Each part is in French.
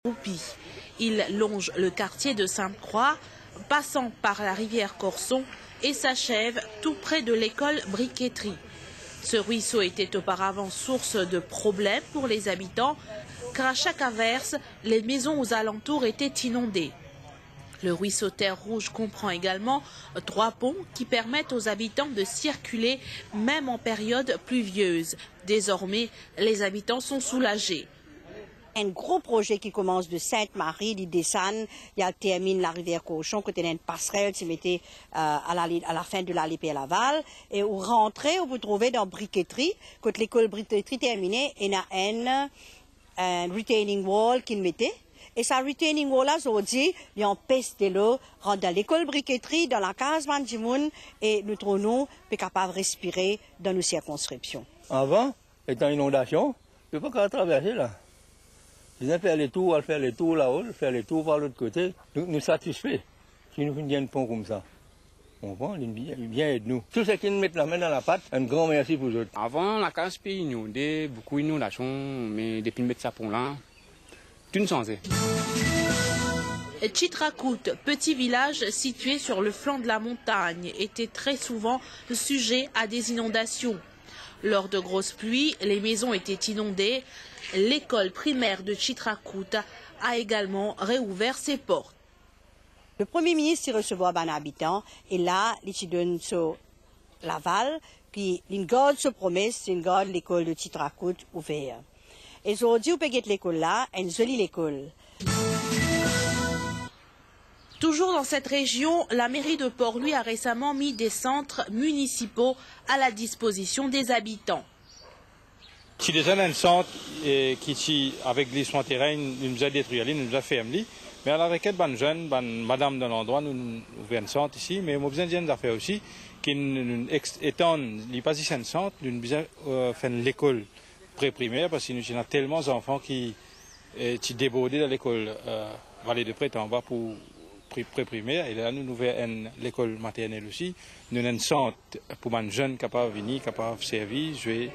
Roupi. Il longe le quartier de Sainte-Croix, passant par la rivière Corson et s'achève tout près de l'école Briqueterie. Ce ruisseau était auparavant source de problèmes pour les habitants, car à chaque averse, les maisons aux alentours étaient inondées. Le ruisseau Terre Rouge comprend également 3 ponts qui permettent aux habitants de circuler même en période pluvieuse. Désormais, les habitants sont soulagés. Un gros projet qui commence de Sainte-Marie, il descend, il termine la rivière Cochon, côté d'une passerelle qui mettait à la fin de l'allée à Laval. Et au rentrer, on peut trouver dans Briqueterie, quand l'école Briqueterie terminée, il y a un retaining wall qui mettait. Et sa retaining wall-là, aujourd'hui, il empêche de l'eau rentrer dans l'école Briqueterie, dans la case Mandimoun, et nous trouvons capables de respirer dans nos circonscriptions. Avant, étant inondation, je ne peux pas traverser là. Ils ont fait les tours, faire les tours là-haut, faire les tours par l'autre côté. Nous satisfait. Si nous faisons un pont comme ça, on prend, ils bien aide-nous. Tous ceux qui nous mettent la main dans la pâte, un grand merci pour eux. Avant, la case était inondée, beaucoup d'inondations, mais depuis de mettre ça pont là, tout ne changeait. Chitrakout, petit village situé sur le flanc de la montagne, était très souvent sujet à des inondations. Lors de grosses pluies, les maisons étaient inondées. L'école primaire de Chitrakout a également réouvert ses portes. Le Premier ministre recevait les habitants et là, il donne sur Laval, puis il garde sa promesse, il garde l'école de Chitrakout ouverte. Et aujourd'hui, on peut get l'école là, une jolie école. Toujours dans cette région, la mairie de Port-Louis a récemment mis des centres municipaux à la disposition des habitants. Si déjà un centre qui avec glissement terrain nous a détruit, nous a fermé, mais à la requête de jeunes, madame de l'endroit, nous ouvrons un centre ici, mais nous avons besoin de faire aussi qui étant les pas ici un centre, nous avons besoin de faire l'école pré-primaire parce que nous avons tellement d'enfants qui sont débordés dans l'école Vallée de Prête en bas pour pré-primaire, et là nous avons l'école maternelle aussi, nous avons un centre pour les jeunes capables de venir, capables de servir, jouer.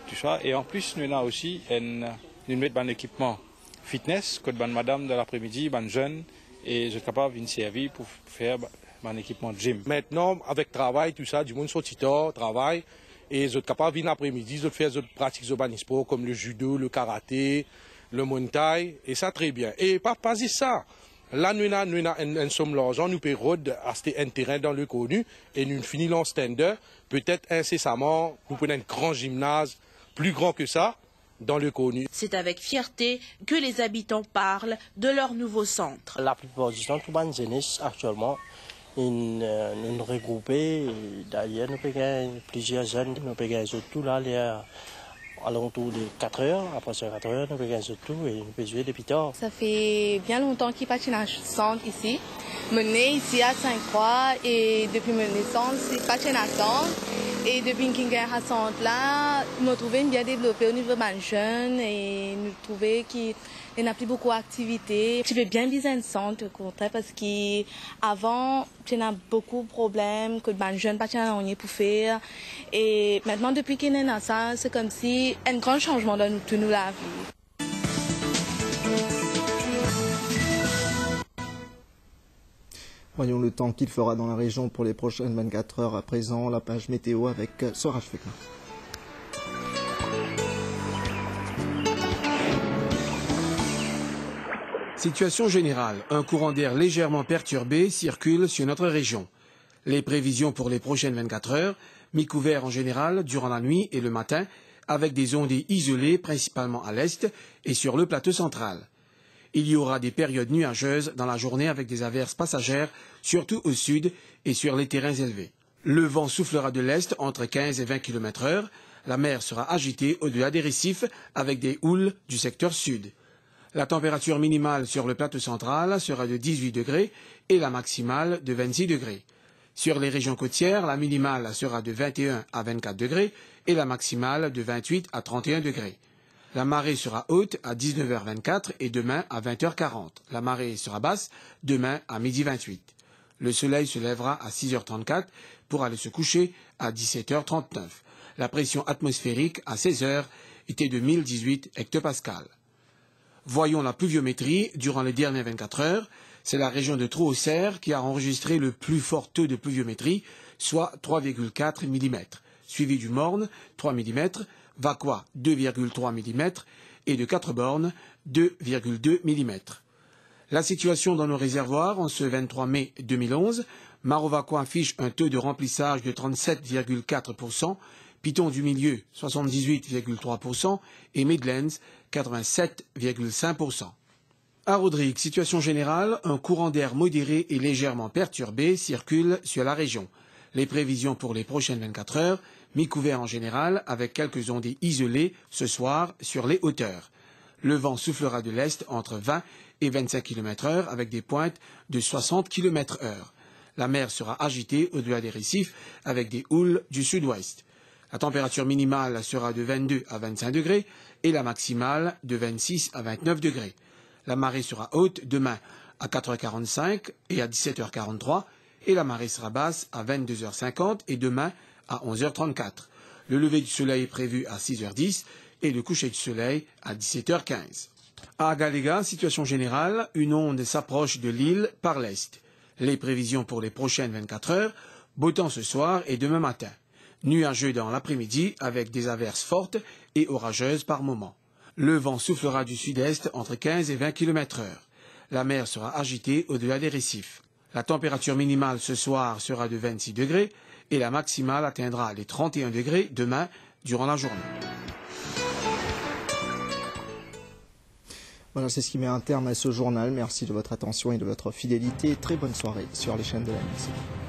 Tout ça. Et en plus, nous avons aussi un équipement fitness, que madame de l'après-midi, ban jeune, et je suis capable de venir servir pour faire un équipement de gym. Maintenant, avec travail, tout ça, du monde sorti tard, travail, et je suis capable de venir l'après-midi, de faire des pratiques de sport comme le judo, le karaté, le muay thai, et ça très bien. Et pas juste ça. Là, nous avons une somme d'argent, nous pouvons acheter un terrain dans le connu, et nous finissons en stand-up, peut-être incessamment, nous prenons un grand gymnase, plus grand que ça, dans le connu. C'est avec fierté que les habitants parlent de leur nouveau centre. La plupart du temps, tout le monde jeunesse actuellement, nous regroupés. D'ailleurs, nous payons plusieurs jeunes, nous payons tout là, à l'entour de 4 heures. Après 4 heures, nous payons tout et nous pouvons jouer depuis tard. Ça fait bien longtemps qu'il patinage centre ici. Mené ici à Sainte-Croix et depuis ma naissance, c'est patinage centre. Et depuis qu'il y a un centre là, nous trouvons bien développé au niveau des jeunes et nous trouvons qu'il n'y a plus beaucoup d'activités. Je vais bien viser un centre parce qu'avant, il y a beaucoup de problèmes que les jeunes ne pas pour faire. Et maintenant, depuis qu'il y a ça, c'est comme si un grand changement dans toute la vie. Voyons le temps qu'il fera dans la région pour les prochaines 24 heures. À présent, la page météo avec Soraj Fekma. Situation générale. Un courant d'air légèrement perturbé circule sur notre région. Les prévisions pour les prochaines 24 heures, mi-couvert en général durant la nuit et le matin, avec des ondées isolées principalement à l'est et sur le plateau central. Il y aura des périodes nuageuses dans la journée avec des averses passagères, surtout au sud et sur les terrains élevés. Le vent soufflera de l'est entre 15 et 20 km/h. La mer sera agitée au-delà des récifs avec des houles du secteur sud. La température minimale sur le plateau central sera de 18 degrés et la maximale de 26 degrés. Sur les régions côtières, la minimale sera de 21 à 24 degrés et la maximale de 28 à 31 degrés. La marée sera haute à 19h24 et demain à 20h40. La marée sera basse demain à 12h28. Le soleil se lèvera à 6h34 pour aller se coucher à 17h39. La pression atmosphérique à 16h était de 1018 hectopascales. Voyons la pluviométrie durant les dernières 24 heures. C'est la région de Trou-aux-Serres qui a enregistré le plus fort taux de pluviométrie, soit 3,4 mm, suivi du Morne, 3 mm, Vacois, 2,3 mm, et de Quatre-Bornes, 2,2 mm. La situation dans nos réservoirs en ce 23 mai 2011, Marovacois affiche un taux de remplissage de 37,4%, Piton du Milieu 78,3% et Midlands 87,5%. À Rodrigue, situation générale, un courant d'air modéré et légèrement perturbé circule sur la région. Les prévisions pour les prochaines 24 heures, mi-couvert en général avec quelques ondées isolées ce soir sur les hauteurs. Le vent soufflera de l'est entre 20 et 25 km/h avec des pointes de 60 km/h. La mer sera agitée au-delà des récifs avec des houles du sud-ouest. La température minimale sera de 22 à 25 degrés et la maximale de 26 à 29 degrés. La marée sera haute demain à 4h45 et à 17h43 et la marée sera basse à 22h50 et demain à 11h34. Le lever du soleil est prévu à 6h10 et le coucher du soleil à 17h15. À Agalega, situation générale, une onde s'approche de l'île par l'est. Les prévisions pour les prochaines 24 heures, beau temps ce soir et demain matin. Nuageux dans l'après-midi avec des averses fortes et orageuses par moments. Le vent soufflera du sud-est entre 15 et 20 km/h. La mer sera agitée au-delà des récifs. La température minimale ce soir sera de 26 degrés et la maximale atteindra les 31 degrés demain durant la journée. Voilà, c'est ce qui met un terme à ce journal. Merci de votre attention et de votre fidélité. Très bonne soirée sur les chaînes de la NC.